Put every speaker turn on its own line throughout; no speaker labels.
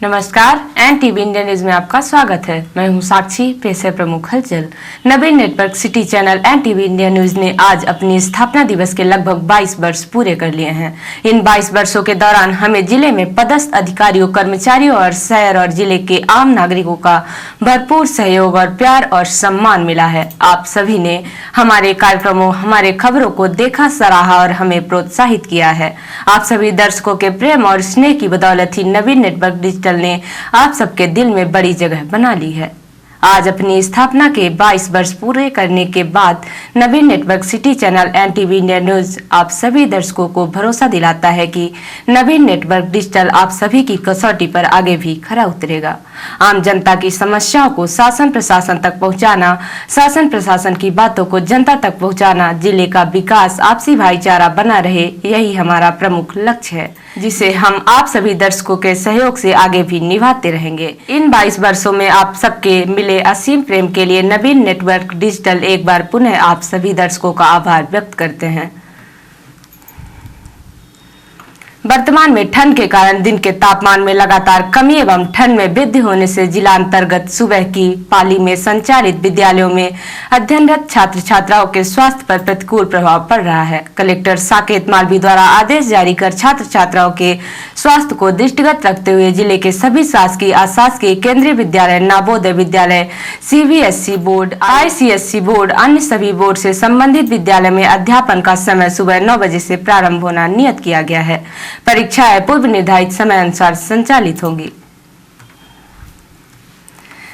नमस्कार, NTV India news में आपका स्वागत है। मैं हूं साक्षी। पेश है प्रमुख हलचल। Naveen network city channel NTV India news ने आज अपनी स्थापना दिवस के लगभग 22 वर्ष पूरे कर लिए हैं। इन 22 वर्षों के दौरान हमें जिले में पदस्थ अधिकारियों, कर्मचारियों और शहर और जिले के आम नागरिकों का भरपूर सहयोग और प्यार और सम्मान मिला है। आप सभी ने हमारे कार्यक्रमों, हमारे खबरों को देखा, सराहा और हमें प्रोत्साहित किया है। आप सभी दर्शकों के प्रेम और स्नेह की बदौलत ही नवीन नेटवर्क डिजिटल ने आप सबके दिल में बड़ी जगह बना ली है। आज अपनी स्थापना के 22 वर्ष पूरे करने के बाद Naveen network city channel NTV India news आप सभी दर्शकों को भरोसा दिलाता है कि नवीन नेटवर्क डिजिटल आप सभी की कसौटी पर आगे भी खरा उतरेगा। आम जनता की समस्याओं को शासन प्रशासन तक पहुंचाना, शासन प्रशासन की बातों को जनता तक पहुंचाना, जिले का विकास, आपसी भाईचारा बना रहे, यही हमारा प्रमुख लक्ष्य है, जिसे हम आप सभी दर्शकों के सहयोग से आगे भी निभाते रहेंगे। इन 22 वर्षों में आप सबके मिले असीम प्रेम के लिए नवीन नेटवर्क डिजिटल एक बार पुनः आप सभी दर्शकों का आभार व्यक्त करते हैं। वर्तमान में ठंड के कारण दिन के तापमान में लगातार कमी एवं ठंड में वृद्धि होने से जिला अंतर्गत सुबह की पाली में संचालित विद्यालयों में अध्ययनरत छात्र छात्राओं के स्वास्थ्य पर प्रतिकूल प्रभाव पड़ रहा है। कलेक्टर साकेत मालवी द्वारा आदेश जारी कर छात्र छात्राओं के स्वास्थ्य को दृष्टिगत रखते हुए जिले के सभी शासकीय, अशासकीय, केंद्रीय विद्यालय, Navodaya Vidyalaya, CBSE board, ICSE board, अन्य सभी बोर्ड से संबंधित विद्यालय में अध्यापन का समय सुबह 9 बजे से प्रारंभ होना नियत किया गया है। परीक्षाएं पूर्व निर्धारित समय अनुसार संचालित होंगी।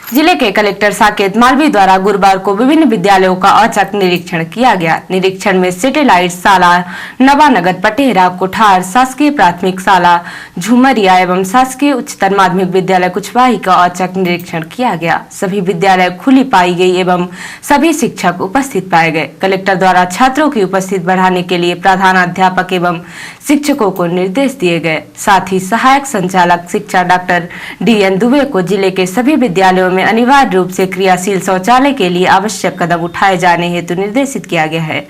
जिले के कलेक्टर साकेत मालवी द्वारा गुरुवार को विभिन्न विद्यालयों का औचक निरीक्षण किया गया। निरीक्षण में सैटेलाइट शाला नवानगर, पटेहरा, कोठार, शासकीय प्राथमिक शाला झुमरिया एवं शासकीय उच्चतर माध्यमिक विद्यालय कुचवाही का औचक निरीक्षण किया गया। सभी विद्यालय खुली पाई गई एवं सभी शिक्षक उपस्थित पाए गए। कलेक्टर द्वारा छात्रों की उपस्थिति बढ़ाने के लिए प्रधानाध्यापक एवं शिक्षकों को निर्देश दिए गए। साथ ही सहायक संचालक शिक्षा डॉक्टर DN दुबे को जिले के सभी विद्यालयों में अनिवार्य रूप से क्रियाशील शौचालय के लिए आवश्यक कदम उठाए जाने हेतु निर्देशित किया गया है।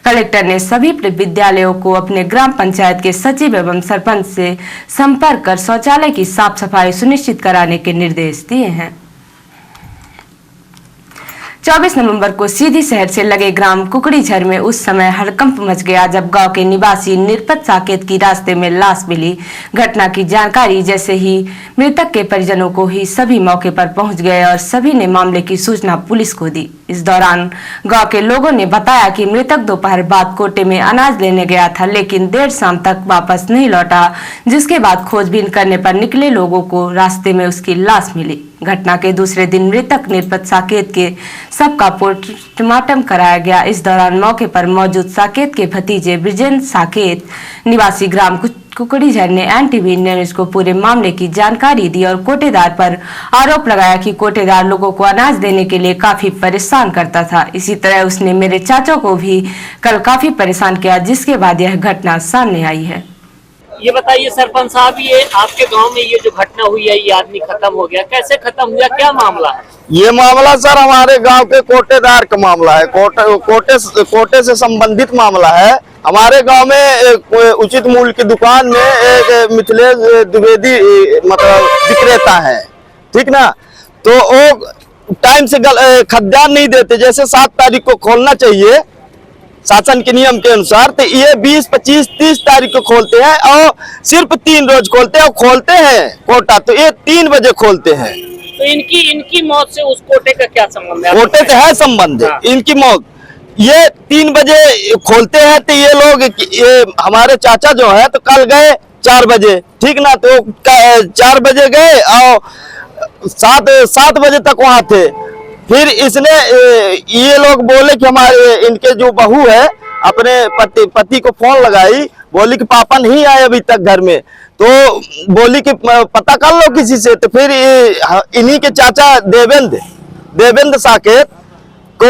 कलेक्टर ने सभी विद्यालयों को अपने ग्राम पंचायत के सचिव एवं सरपंच से संपर्क कर शौचालय की साफ सफाई सुनिश्चित कराने के निर्देश दिए हैं। 24 नवंबर को सीधी शहर से लगे ग्राम कुकड़ीझर में उस समय हड़कंप मच गया जब गांव के निवासी निरपत साकेत की रास्ते में लाश मिली। घटना की जानकारी जैसे ही मृतक के परिजनों को ही सभी मौके पर पहुंच गए और सभी ने मामले की सूचना पुलिस को दी। इस दौरान गांव के लोगों ने बताया कि मृतक दोपहर बाद कोटे में अनाज लेने गया था, लेकिन देर शाम तक वापस नहीं लौटा, जिसके बाद खोजबीन करने पर निकले लोगों को रास्ते में उसकी लाश मिली। घटना के दूसरे दिन मृतक निरपत साकेत के शव का पोस्टमार्टम कराया गया। इस दौरान मौके पर मौजूद साकेत के भतीजे ब्रिजेंद्र साकेत निवासी ग्राम कुकड़ीझर ने NTV इंडिया न्यूज को पूरे मामले की जानकारी दी और कोटेदार पर आरोप लगाया कि कोटेदार लोगों को अनाज देने के लिए काफी परेशान करता था। इसी तरह उसने मेरे चाचा को भी कल काफी परेशान किया, जिसके बाद यह घटना सामने आई है।
ये बताइए सरपंच साहब, ये आपके गांव में ये जो घटना हुई है, ये आदमी खत्म हो गया, कैसे खत्म हुआ, क्या मामला है?
ये मामला सर हमारे गांव के कोटेदार का मामला है। कोटे से संबंधित मामला है। हमारे गांव में उचित मूल्य की दुकान में एक मिथिलेश द्विवेदी मतलब विक्रेता है, ठीक ना। तो वो टाइम से खाद्यान्न नहीं देते, जैसे 7 तारीख को खोलना चाहिए शासन के नियम के अनुसार, तो ये 20, 25, 30 तारीख को खोलते हैं और सिर्फ 3 रोज खोलते हैं और खोलते हैं कोटा तो ये 3 बजे खोलते हैं।
तो इनकी मौत से उस कोटे का क्या संबंध है?
कोटे से है संबंध। हाँ। इनकी मौत ये 3 बजे खोलते हैं, तो ये लोग ये हमारे चाचा जो है तो कल गए 4 बजे, ठीक ना। तो 4 बजे गए और 7 बजे तक वहां थे। फिर इसने ये लोग बोले कि हमारे इनके जो बहू है अपने पति को फोन लगाई, बोली कि पापा नहीं आए अभी तक घर में। तो बोली कि पता कर लो किसी से। तो फिर इन्हीं के चाचा देवेंद्र साकेत को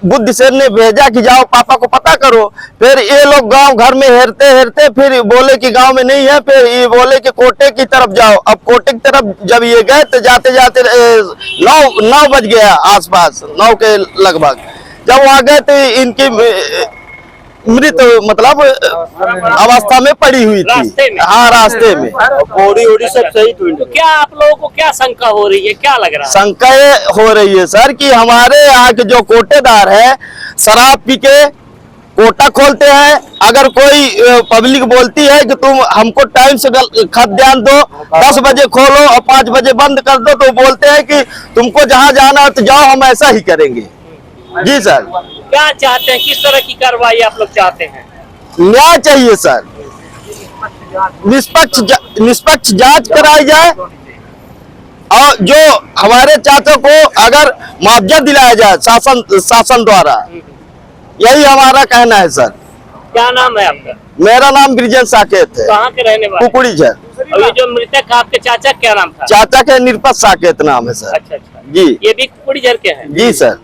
बुद्धिसेन ने भेजा कि जाओ पापा को पता करो। फिर ये लोग गांव घर में हेरते हेरते फिर बोले कि गांव में नहीं है। फिर ये बोले कि कोटे की तरफ जाओ। अब कोटे की तरफ जब ये गए तो जाते जाते 9 बज गया, आसपास 9 के लगभग। जब वहां गए तो इनकी मृत मतलब अवस्था में पड़ी हुई
रास्ते
थी।
में?
हाँ, रास्ते में।
बॉडी वोडी सब सही तो
तो क्या आप लोगों को क्या शंका हो रही है, क्या लग रहा है?
शंका ये हो रही है सर कि हमारे यहाँ के जो कोटेदार है शराब पी के कोटा खोलते हैं। अगर कोई पब्लिक बोलती है कि तुम हमको टाइम से खाद्यान्न दो, 10 बजे खोलो और 5 बजे बंद कर दो, तो बोलते हैं कि तुमको जहाँ जाना है तो जाओ, हम ऐसा ही करेंगे। जी सर।
क्या चाहते हैं, किस तरह की कार्रवाई आप लोग चाहते हैं?
न्याय चाहिए सर, निष्पक्ष जांच कराई जाए और जो हमारे चाचा को अगर मुआवजा दिलाया जाए शासन द्वारा, यही हमारा कहना है सर।
क्या नाम है आपका?
मेरा नाम ब्रिजेश साकेत है,
कहाँ के रहने वाले?
कुकुड़ी सर।
और ये जो मृतक आपके चाचा क्या नाम था?
चाचा के निरपत साकेत नाम है सर।
अच्छा अच्छा,
जी
ये भी कुड़ी झर के हैं?
जी सर।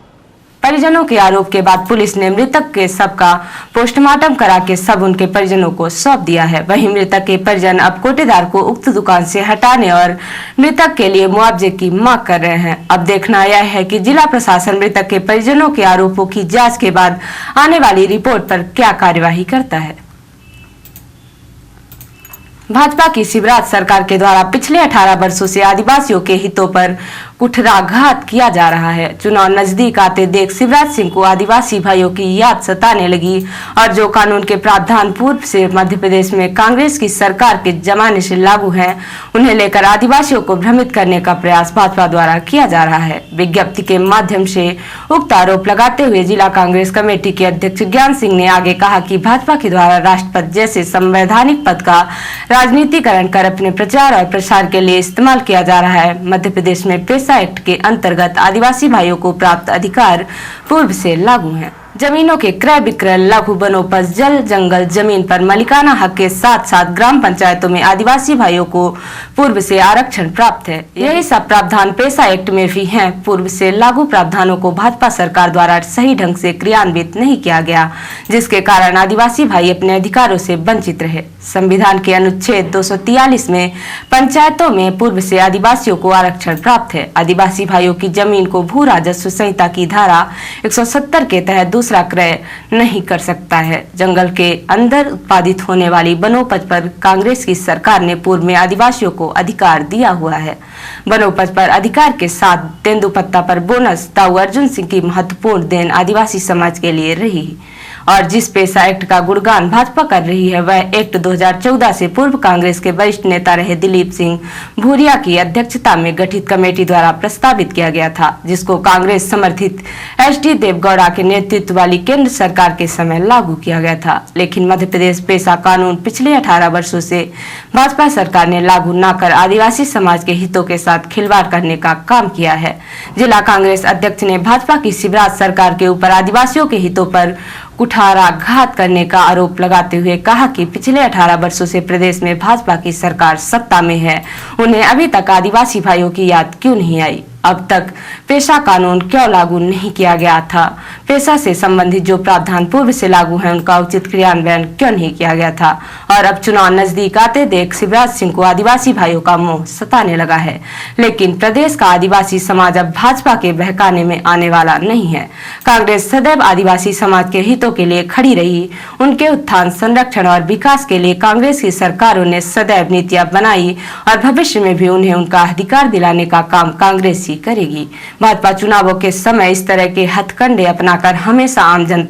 परिजनों के आरोप के बाद पुलिस ने मृतक के शव का पोस्टमार्टम करा के शव उनके परिजनों को सौंप दिया है। वहीं मृतक के परिजन अब कोटेदार को उक्त दुकान से हटाने और मृतक के लिए मुआवजे की मांग कर रहे हैं। अब देखना यह है कि जिला प्रशासन मृतक के परिजनों के आरोपों की जांच के बाद आने वाली रिपोर्ट पर क्या कार्यवाही करता है। भाजपा की शिवराज सरकार के द्वारा पिछले 18 वर्षों से आदिवासियों के हितों पर कुठाराघात किया जा रहा है। चुनाव नजदीक आते देख शिवराज सिंह को आदिवासी भाइयों की याद सताने लगी और जो कानून के प्रावधान पूर्व से मध्य प्रदेश में कांग्रेस की सरकार के जमाने से लागू हैं, उन्हें लेकर आदिवासियों को भ्रमित करने का प्रयास भाजपा द्वारा किया जा रहा है। विज्ञप्ति के माध्यम से उक्त आरोप लगाते हुए जिला कांग्रेस कमेटी के अध्यक्ष ज्ञान सिंह ने आगे कहा कि भाजपा के द्वारा राष्ट्रपति जैसे संवैधानिक पद का राजनीतिकरण कर अपने प्रचार और प्रसार के लिए इस्तेमाल किया जा रहा है। मध्य प्रदेश में पेसा एक्ट के अंतर्गत आदिवासी भाइयों को प्राप्त अधिकार पूर्व से लागू हैं। जमीनों के क्रय विक्रय, लघु वनोपज, जल जंगल जमीन पर मालिकाना हक के साथ साथ ग्राम पंचायतों में आदिवासी भाइयों को पूर्व से आरक्षण प्राप्त है। यही सब प्रावधान पेसा एक्ट में भी हैं। पूर्व से लागू प्रावधानों को भाजपा सरकार द्वारा सही ढंग से क्रियान्वित नहीं किया गया, जिसके कारण आदिवासी भाई अपने अधिकारों से वंचित रहे। संविधान के अनुच्छेद 243 में पंचायतों में पूर्व से आदिवासियों को आरक्षण प्राप्त है। आदिवासी भाइयों की जमीन को भू राजस्व संहिता की धारा 170 के तहत दूसरा क्रय नहीं कर सकता है। जंगल के अंदर उत्पादित होने वाली वनोपज पर कांग्रेस की सरकार ने पूर्व में आदिवासियों को अधिकार दिया हुआ है। वनोपज पर अधिकार के साथ तेंदुपत्ता पर बोनस ताऊ अर्जुन सिंह की महत्वपूर्ण देन आदिवासी समाज के लिए रही और जिस पेसा एक्ट का गुणगान भाजपा कर रही है, वह एक्ट 2014 से पूर्व कांग्रेस के वरिष्ठ नेता रहे दिलीप सिंह भूरिया की अध्यक्षता में गठित कमेटी द्वारा प्रस्तावित किया गया था, जिसको कांग्रेस समर्थित एच.डी. देवगौड़ा के नेतृत्व वाली केंद्र सरकार के समय लागू किया गया था। लेकिन मध्य प्रदेश पेसा कानून पिछले 18 वर्षों से भाजपा सरकार ने लागू न कर आदिवासी समाज के हितों के साथ खिलवाड़ करने का काम किया है। जिला कांग्रेस अध्यक्ष ने भाजपा की शिवराज सरकार के ऊपर आदिवासियों के हितों पर कुठाराघात करने का आरोप लगाते हुए कहा कि पिछले 18 वर्षों से प्रदेश में भाजपा की सरकार सत्ता में है, उन्हें अभी तक आदिवासी भाइयों की याद क्यों नहीं आई। अब तक पेशा कानून क्यों लागू नहीं किया गया था। पेशा से संबंधित जो प्रावधान पूर्व से लागू है, उनका उचित क्रियान्वयन क्यों नहीं किया गया था। और अब चुनाव नजदीक आते देख शिवराज सिंह को आदिवासी भाइयों का मोह सताने लगा है। लेकिन प्रदेश का आदिवासी समाज अब भाजपा के बहकाने में आने वाला नहीं है। कांग्रेस सदैव आदिवासी समाज के हितों के लिए खड़ी रही। उनके उत्थान, संरक्षण और विकास के लिए कांग्रेस की सरकारों ने सदैव नीतियां बनाई और भविष्य में भी उन्हें उनका अधिकार दिलाने का काम कांग्रेस ही करेगी। भाजपा चुनावों के समय इस तरह के हथकंडे अपनाकर हमेशा आम जन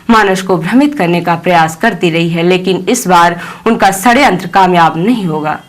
मानस को भ्रमित करने का प्रयास करती रही है, लेकिन इस बार उनका षड्यंत्र कामयाब नहीं होगा।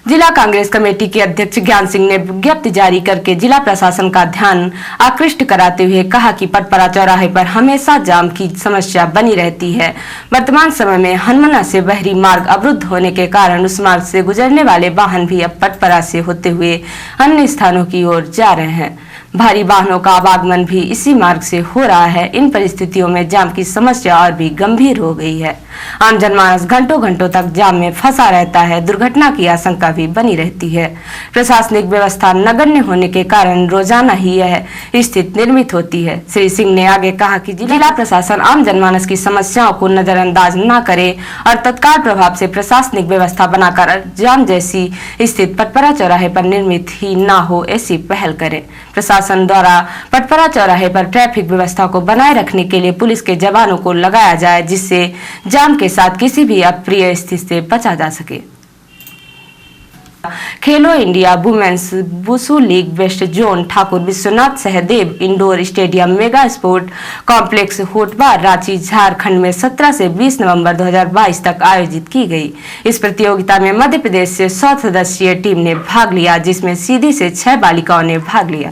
जिला कांग्रेस कमेटी के अध्यक्ष ज्ञान सिंह ने विज्ञप्ति जारी करके जिला प्रशासन का ध्यान आकृष्ट कराते हुए कहा कि पटपरा चौराहे पर हमेशा जाम की समस्या बनी रहती है। वर्तमान समय में हनुमाना से बहरी मार्ग अवरुद्ध होने के कारण उस मार्ग से गुजरने वाले वाहन भी अब पटपरा से होते हुए अन्य स्थानों की ओर जा रहे हैं। भारी वाहनों का आवागमन भी इसी मार्ग से हो रहा है। इन परिस्थितियों में जाम की समस्या और भी गंभीर हो गई है। आम जनमानस घंटों घंटों तक जाम में फंसा रहता है। दुर्घटना की आशंका भी बनी रहती है। प्रशासनिक व्यवस्था नगण्य होने के कारण रोजाना ही यह स्थिति निर्मित होती है। श्री सिंह ने आगे कहा कि जिला प्रशासन आम जनमानस की समस्याओं को नजरअंदाज न करे और तत्काल प्रभाव से प्रशासनिक व्यवस्था बनाकर जाम जैसी स्थिति पटपरा चौराहे पर निर्मित ही न हो, ऐसी पहल करे। प्रशासन प्रशासन द्वारा पटपरा चौराहे पर ट्रैफिक व्यवस्था को बनाए रखने के लिए पुलिस के जवानों को लगाया जाए, जिससे जाम के साथ किसी भी अप्रिय स्थिति से बचा जा सके। Khelo India women's wushu league west zone Thakur Vishwanath Sahdev indoor stadium mega sport complex Hotwar Ranchi Jharkhand में 17 से 20 नवंबर 2022 तक आयोजित की गई। इस प्रतियोगिता में मध्य प्रदेश से 100 सदस्यीय टीम ने भाग लिया, जिसमें सीधी से 6 बालिकाओं ने भाग लिया।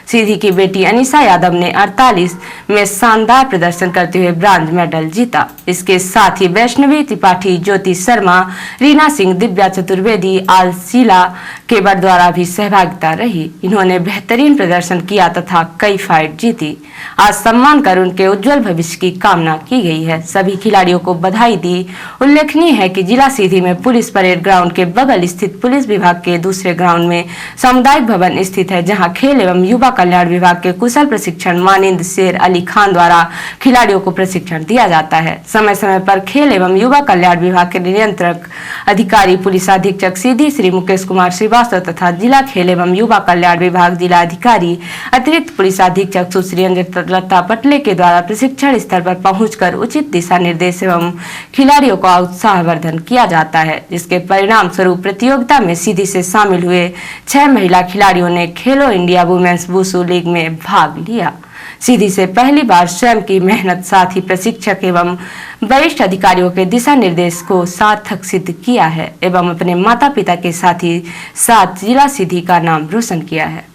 सीधी की बेटी अनीसा यादव ने 48 में शानदार प्रदर्शन करते हुए ब्रॉन्ज मेडल जीता। इसके साथ ही वैष्णवी त्रिपाठी, ज्योति शर्मा, रीना सिंह, दिव्या चतुर्वेदी, आलसीला केबर द्वारा भी सहभागिता रही। इन्होंने बेहतरीन प्रदर्शन किया तथा कई फाइट जीती। आज सम्मान कर उनके उज्जवल भविष्य की कामना की गई है। सभी खिलाड़ियों को बधाई दी। उल्लेखनीय है कि जिला सीधी में पुलिस परेड ग्राउंड के बगल स्थित पुलिस विभाग के दूसरे ग्राउंड में सामुदायिक भवन स्थित है, जहां खेल एवं युवा कल्याण विभाग के कुशल प्रशिक्षण मानिंद शेर अली खान द्वारा खिलाड़ियों को प्रशिक्षण दिया जाता है। समय समय पर खेल एवं युवा कल्याण विभाग के नियंत्रक अधिकारी पुलिस अधीक्षक सीधी श्री मुकेश कुमार श्रीवास्तव तथा जिला खेल एवं युवा कल्याण विभाग जिला अधिकारी अतिरिक्त पुलिस अधीक्षक सुश्री लता पटले के द्वारा प्रशिक्षण स्थल पर पहुंचकर उचित दिशा निर्देश एवं खिलाड़ियों का उत्साहवर्धन किया जाता है, जिसके परिणाम स्वरूप प्रतियोगिता में सीधी से शामिल हुए 6 महिला खिलाड़ियों ने खेलो इंडिया वुमेन्स वुशु लीग में भाग लिया। सीधी से पहली बार स्वयं की मेहनत, साथ ही प्रशिक्षक एवं वरिष्ठ अधिकारियों के दिशा निर्देश को सार्थक सिद्ध किया है एवं अपने माता पिता के साथ ही साथ जिला सीधी का नाम रोशन किया है।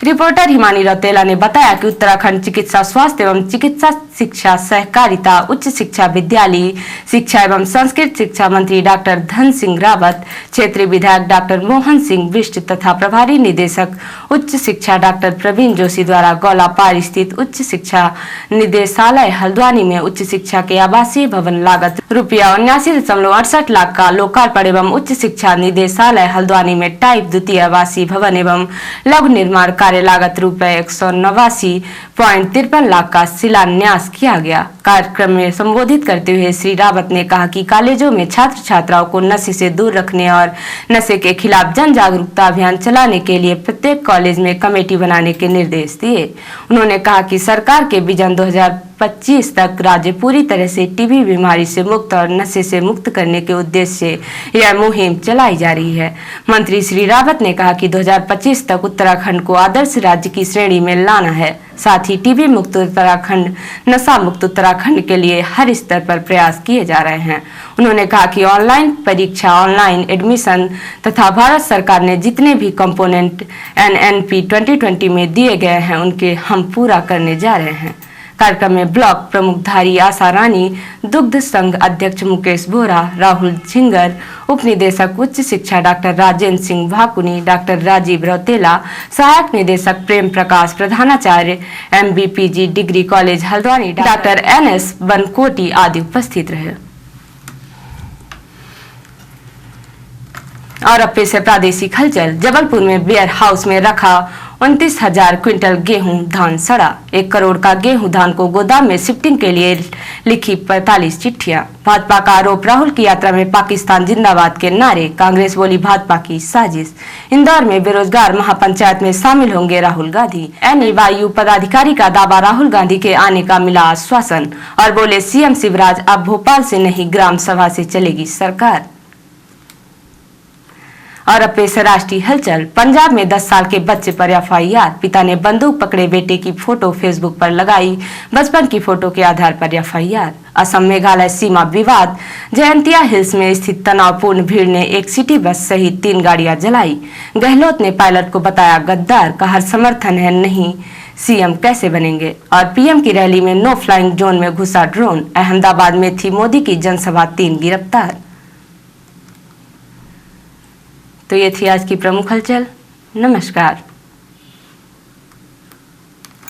रिपोर्टर हिमानी रौतेला ने बताया कि उत्तराखंड चिकित्सा स्वास्थ्य एवं चिकित्सा शिक्षा सहकारिता उच्च शिक्षा विद्यालय शिक्षा एवं संस्कृत शिक्षा मंत्री डॉक्टर धन सिंह रावत, क्षेत्रीय विधायक डॉक्टर मोहन सिंह बिष्ट तथा प्रभारी निदेशक उच्च शिक्षा डॉक्टर प्रवीण जोशी द्वारा गौलापार स्थित उच्च शिक्षा निदेशालय हल्द्वानी में उच्च शिक्षा के आवासीय भवन लागत ₹79.68 लाख का लोकार्पण एवं उच्च शिक्षा निदेशालय हल्द्वानी में टाइप द्वितीय आवासीय भवन एवं लघु निर्माण कार्य लागत ₹189.53 लाख का शिलान्यास किया गया। कार्यक्रम में संबोधित करते हुए श्री रावत ने कहा कि कॉलेजों में छात्र छात्राओं को नशे से दूर रखने और नशे के खिलाफ जन जागरूकता अभियान चलाने के लिए प्रत्येक कॉलेज में कमेटी बनाने के निर्देश दिए। उन्होंने कहा कि सरकार के विजन 2025 तक राज्य पूरी तरह से टीबी बीमारी से मुक्त और नशे से मुक्त करने के उद्देश्य से यह मुहिम चलाई जा रही है। मंत्री श्री रावत ने कहा कि 2025 तक उत्तराखंड को आदर्श राज्य की श्रेणी में लाना है। साथ ही टीबी मुक्त उत्तराखंड, नशा मुक्त उत्तराखंड के लिए हर स्तर पर प्रयास किए जा रहे हैं। उन्होंने कहा कि ऑनलाइन परीक्षा, ऑनलाइन एडमिशन तथा भारत सरकार ने जितने भी कंपोनेंट NNP 2020 में दिए गए हैं उनके हम पूरा करने जा रहे हैं। कार्यक्रम में ब्लॉक प्रमुखधारी आशा रानी, दुग्ध संघ अध्यक्ष मुकेश बोरा, राहुल झिंगर, उप निदेशक उच्च शिक्षा डॉक्टर राजेंद्र सिंह भाकुनी, डॉक्टर राजीव रौतेला, सहायक निदेशक प्रेम प्रकाश, प्रधानाचार्य MBPG degree college Haldwani doctor NS बनकोटी आदि उपस्थित रहे। और अब पेश है प्रादेशिक हलचल। जबलपुर में वेयर हाउस में रखा 29,000 क्विंटल गेहूं धान सड़ा। 1 करोड़ का गेहूं धान को गोदाम में शिफ्टिंग के लिए लिखी 45 चिट्ठियां। भाजपा का आरोप, राहुल की यात्रा में पाकिस्तान जिंदाबाद के नारे। कांग्रेस बोली भाजपा की साजिश। इंदौर में बेरोजगार महापंचायत में शामिल होंगे राहुल गांधी। NEYU पदाधिकारी का दावा, राहुल गांधी के आने का मिला आश्वासन। और बोले CM शिवराज, अब भोपाल से नहीं ग्राम सभा से चलेगी सरकार। और अब पेश है राष्ट्रीय हलचल। पंजाब में 10 साल के बच्चे पर FIR। पिता ने बंदूक पकड़े बेटे की फोटो फेसबुक पर लगाई। बचपन की फोटो के आधार पर FIR। असम मेघालय सीमा विवाद। जयंतिया हिल्स में स्थित तनावपूर्ण भीड़ ने एक सिटी बस सहित 3 गाड़ियां जलाई। गहलोत ने पायलट को बताया गद्दार, कहा समर्थन है नहीं CM कैसे बनेंगे। और PM की रैली में नो फ्लाइंग जोन में घुसा ड्रोन। अहमदाबाद में थी मोदी की जनसभा, 3 गिरफ्तार। तो ये थी आज की प्रमुख हलचल। नमस्कार।